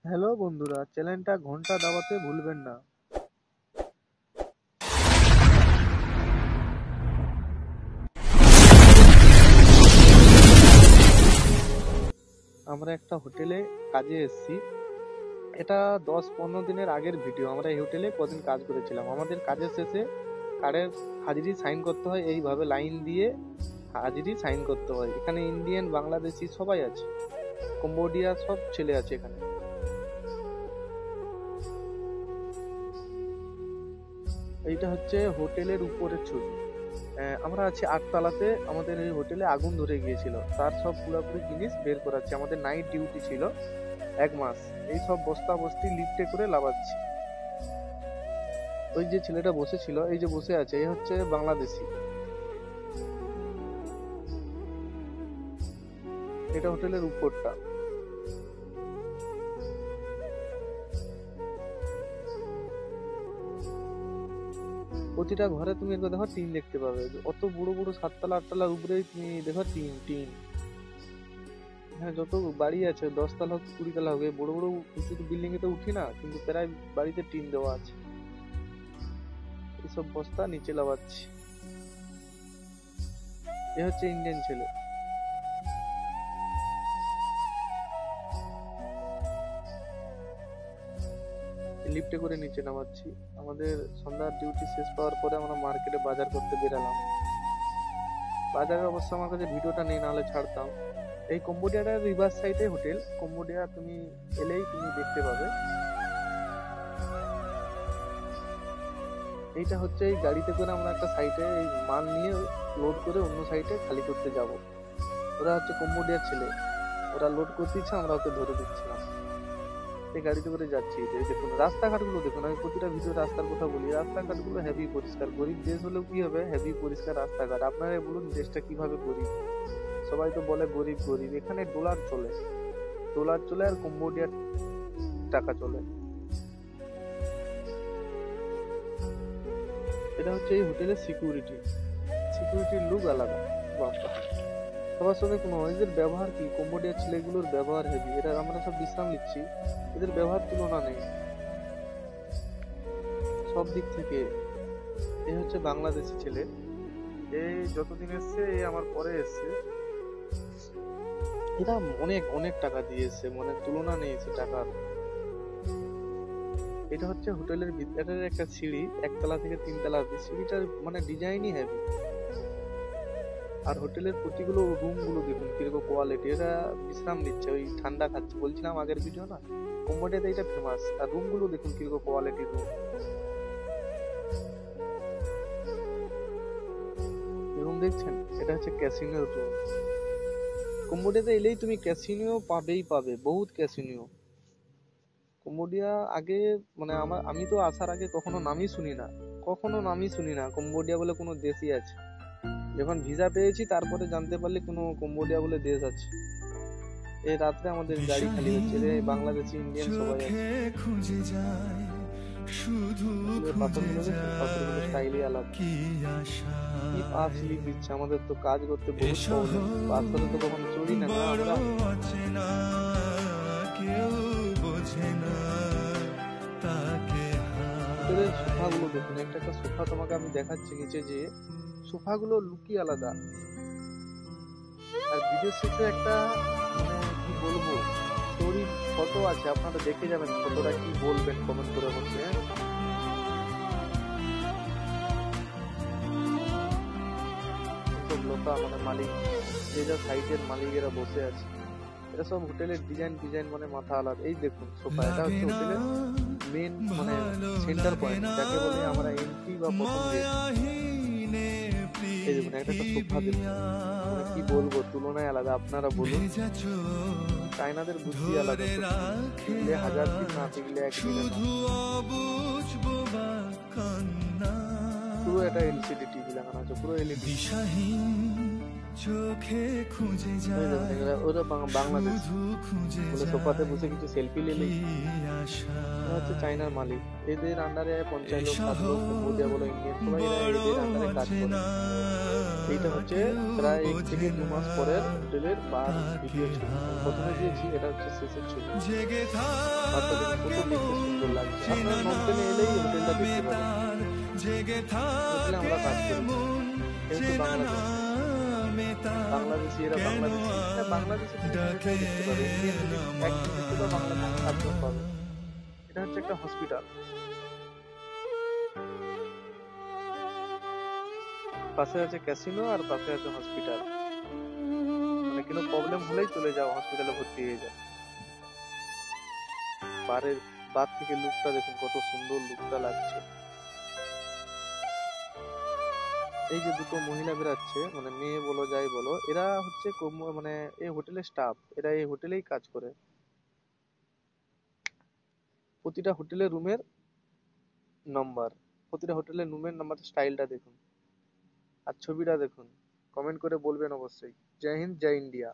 Hello বন্ধুরা, চ্যানেলটা ঘন্টা দাবাতে ভুলবেন না। আমরা একটা হোটেলে কাজে এসেছি। এটা 10-15 দিনের আগের ভিডিও। আমরা এই হোটেলে কদিন কাজ করেছিলাম। আমাদের কাজের শেষে কার্ডের হাজিরি সাইন করতে হয়, এইভাবে লাইন দিয়ে হাজিরি সাইন করতে হয়। এখানে ইন্ডিয়ান, বাংলাদেশি সবাই আছে, কম্বোডিয়া সব ছেলে আছে এখানে। এইটা হচ্ছে হোটেলের উপরের ছবি। আমরা আছি 8 তলাতে। আমাদের এই হোটেলে আগুন ধরে গিয়েছিল, তার সব পুরোপুরি জিনিস বের করাচ্ছি। আমাদের নাইট ডিউটি ছিল 1 মাস। এই সব বস্তা বস্তি লিফটে করে লাভাচ্ছি। ওই যে ছেলেটা বসেছিল, এই যে বসে আছে, এই হচ্ছে বাংলাদেশি। এটা হোটেলের উপরটা। প্রতিটা ঘরে তুমি একবার দেখো টিন দেখতে পাবে। অত বড় বড় 7 তলা 8 তলার উপরেই তুমি দেখো টিন টিন। হ্যাঁ, যত বাড়ি আছে 10 তলা হোক 20 তলা হোক, এই বড় বড় উঁচু বিল্ডিং এ তো উঠি না, কিন্তু প্রায় বাড়িতে টিন দেওয়া আছে। এইসব বস্তা নিচে লাভাচ্ছি। এ হচ্ছে ইন্ডিয়ান ছেলে। লিফটে করে নিচে নামাচ্ছি। আমাদের সন্ধ্যার ডিউটি শেষ পাওয়ার পরে আমরা মার্কেটে বাজার করতে বেরালাম। বাজারের অবশ্য আমার কাছে ভিডিওটা নেই, নাহলে ছাড়তাম। এই কম্বোডিয়াটার রিভার সাইডে হোটেল। কম্বোডিয়া তুমি এলেই তুমি দেখতে পাবে। এইটা হচ্ছে এই গাড়িতে করে আমরা একটা সাইডে এই মাল নিয়ে লোড করে অন্য সাইডে খালি করতে যাব। ওরা হচ্ছে কম্বোডিয়ার ছেলে, ওরা লোড করতে ইচ্ছে, আমরা ওকে ধরে দিচ্ছিলাম। এই গাড়িতে করে যাচ্ছি। এই দেখুন রাস্তাঘাটগুলো দেখুন। আমি প্রতিটা ভিডিও রাস্তার কথা বলি। রাস্তাঘাটগুলো হেভি পরিষ্কার। গরিব দেশ হলেও কি হবে, হেভি পরিষ্কার রাস্তাঘাট। আপনারা বলুন দেশটা কিভাবে গরিব। সবাই তো বলে গরিব গরিব। এখানে ডলার চলে, ডলার চলে, আর কম্বোডিয়ার টাকা চলে। এটা হচ্ছে এই হোটেলের সিকিউরিটি। সিকিউরিটির লুক আলাদা। বাবা, সবার সঙ্গে কোনো, এদের ব্যবহার কি, কম্বোডিয়ার ছেলেগুলোর ব্যবহার হেভি। এরা আমরা সব বিশ্রাম নিচ্ছি, এদের ব্যবহার তুলনা নেই সব দিক থেকে। এই হচ্ছে বাংলাদেশি ছেলে। এই যতদিন এসছে, এই আমার পরে এসছে। এরা অনেক অনেক টাকা দিয়েছে, মানে তুলনা নেই সে টাকার। এটা হচ্ছে হোটেলের ভিতরের একটা সিঁড়ি, 1 তলা থেকে 3 তলা অব্দি। সিঁড়িটার মানে ডিজাইনই হেভি। আর হোটেলের প্রতিগুলো রুম গুলো দেখুন কিরকম কোয়ালিটি। এরা বিশ্রাম নিচ্ছে, ওই ঠান্ডা খাচ্ছে। বলছিলাম আগের ভিডিও না, কম্বোডিয়াতে এটা ফেমাস। আর রুম গুলো দেখুন কিরকম কোয়ালিটি রুম। রুম দেখছেন, এটা হচ্ছে ক্যাসিনোর রুম। কম্বোডিয়াতে এলেই তুমি ক্যাসিনো পাবেই পাবে, বহুত ক্যাসিনো। কম্বোডিয়া আগে মানে আমি তো আসার আগে কখনো নামই শুনি না, কখনো নামই শুনি না কম্বোডিয়া বলে কোনো দেশই আছে। যখন ভিসা পেয়েছি তারপরে জানতে পারলি কোনো কম্বোডিয়া বলে দেশ আছে। এই রাত্রে আমাদের গাড়ি খালি হচ্ছে, রে বাংলাদেশি ইন্ডিয়ান সবাই আছে। পাথরগুলো দেখুন, পাথরগুলো স্টাইলই আলাদা। কি পাঁচ স্লিপ দিচ্ছে, আমাদের তো কাজ করতে বহুত প্রবলেম। পাথরে তো কখনো চড়ি না আমরা। হোটেলের সোফাগুলো দেখুন, একটা একটা সোফা তোমাকে আমি দেখাচ্ছি নিচে, যে সোফাগুলো লুকই আলাদা। আর ভিডিও শেষে একটা মানে কি বলবো, স্টোরি ফটো আছে, আপনারা দেখে যাবেন। ফটোটা কি বলবেন কমেন্ট করে বলছে। সব লোকা মানে মালিক, যে যা সাইটের মালিকেরা বসে আছে। এটা সব হোটেলের ডিজাইন মানে মাথা আলাদা। এই দেখুন সোফা, এটা হচ্ছে হোটেলের মেন মানে সেন্টার পয়েন্ট, যাকে বলে আমরা এন্ট্রি বা প্রথম গেট। এই দেখুন একটা সোফা দেখুন, মানে কি বলবো, তুলনায় আলাদা। আপনারা বলুন, চাইনাদের বুদ্ধি আলাদা। টিকলে 1000 দিন, না টিকলে 1 দিনে না। পুরো একটা এলসিডি টিভি লাগানো আছে, পুরো এলইডি। চোখে খুঁজে ওই দেখুন যায় এগুলা ওরা বাংলাদেশ শুধু খুঁজে বলে যায় সোফাতে বসে কিছু সেলফি কি নিলেই। আশা। এরা হচ্ছে চাইনার মালিক, এদের আন্ডারে 50 এ লোক 60 লোক কম্বোডিয়া শহর বলো ইন্ডিয়ান সবাই এরা বড় এদের আন্ডারে কাজ করে। অচেনা, এইটা হচ্ছে কেউ প্রায় 1 বোঝে থেকে 2 না মাস পরের হোটেলের বার তাকে ভিডিও ছবি, আমি প্রথমে হায়। দিয়েছি, এটা হচ্ছে শেষের ছবি। জেগে বারটা দেখুন কত থাকে দেখতে মন সুন্দর লাগছে, আপনারা চেনা নমপেনে এলেই হোটেলটা নামে দেখতে পাবেন। তার, জেগে এই হোটেলে থাকে আমরা কাজ করেছি, মন যেহেতু চেনা বাংলাদেশ, নামে তার, বাংলাদেশি এরা কেন বাংলাদেশি, হ্যাঁ আর বাংলাদেশি তুমি যে ডাকে কোথায় দেখতে পাবে, ইন্ডিয়ান যদি না একজন দেখতে পাও বাংলাদেশি মা। 7 জন পাবে। এটা হচ্ছে একটা হসপিটাল, পাশে আছে ক্যাসিনো আর পাশে আছে হসপিটাল, মানে কোনো প্রবলেম হলেই চলে যাও হসপিটালে ভর্তি হয়ে যাও। বারের বার থেকে লুকটা দেখুন কত সুন্দর লুকটা লাগছে। এই যে দুটো মহিলা বেরাচ্ছে, মানে মেয়ে বলো যাই বলো, এরা হচ্ছে মানে এই হোটেলের স্টাফ, এরা এই হোটেলেই কাজ করে। প্রতিটা হোটেলের রুমের নাম্বার, প্রতিটা হোটেলের রুমের নাম্বার, স্টাইলটা দেখুন আর ছবিটা দেখুন, কমেন্ট করে বলবেন অবশ্যই। জয় হিন্দ, জয় ইন্ডিয়া।